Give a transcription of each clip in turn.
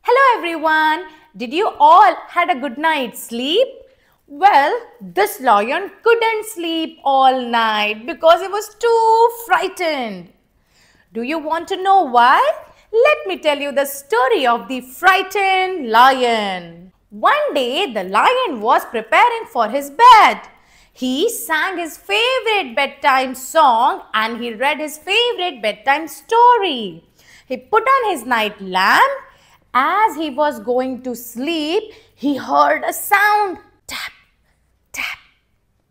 Hello everyone. Did you all had a good night's sleep? Well, this lion couldn't sleep all night because he was too frightened. Do you want to know why? Let me tell you the story of the frightened lion. One day, the lion was preparing for his bed. He sang his favorite bedtime song and he read his favorite bedtime story. He put on his night lamp. As he was going to sleep, he heard a sound. Tap, tap,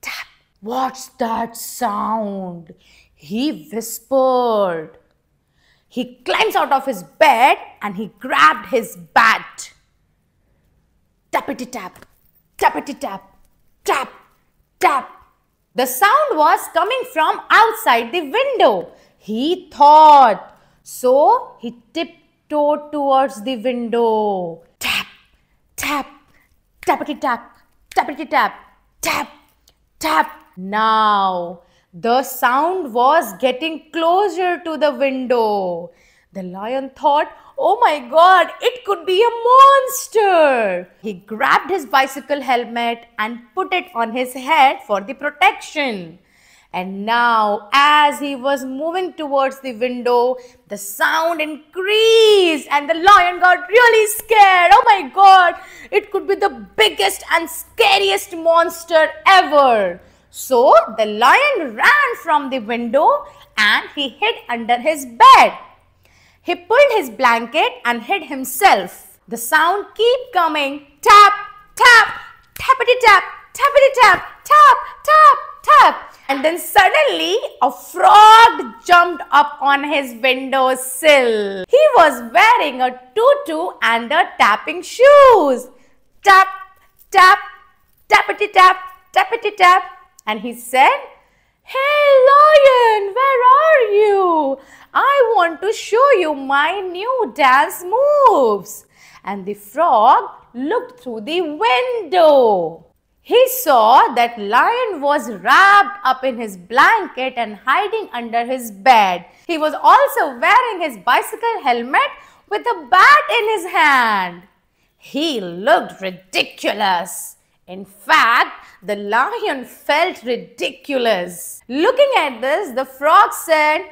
tap. What's that sound? He whispered. He climbs out of his bed and he grabbed his bat. Tappity tap, tappity tap, tap, tap. The sound was coming from outside the window. He thought. So he tiptoed towards the window. Tap, tap, tappity tap, tappity tap, tap, tap. Now, the sound was getting closer to the window. The lion thought, oh my God, it could be a monster. He grabbed his bicycle helmet and put it on his head for the protection. And now, as he was moving towards the window, the sound increased and the lion got really scared. Oh my God, it could be the biggest and scariest monster ever. So, the lion ran from the window and he hid under his bed. He pulled his blanket and hid himself. The sound kept coming. Tap, tap, tappity tap, tappity tap, tap, tap, tap. And then suddenly a frog jumped up on his window sill. He was wearing a tutu and a tapping shoes. Tap, tap, tappity tap, tappity tap. And he said, "Hey lion, where are you? I want to show you my new dance moves." And the frog looked through the window. He saw that lion was wrapped up in his blanket and hiding under his bed. He was also wearing his bicycle helmet with a bat in his hand. He looked ridiculous. In fact, the lion felt ridiculous. Looking at this, the frog said,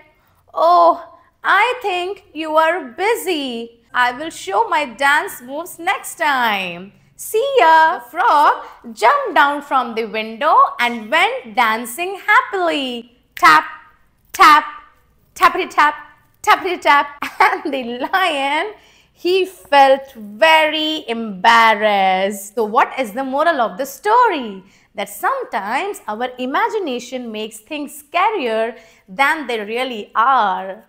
"Oh, I think you are busy. I will show my dance moves next time. See ya." The frog jumped down from the window and went dancing happily. Tap, tap, tappity tap, tappity tap. And the lion, he felt very embarrassed. So what is the moral of the story? That sometimes our imagination makes things scarier than they really are.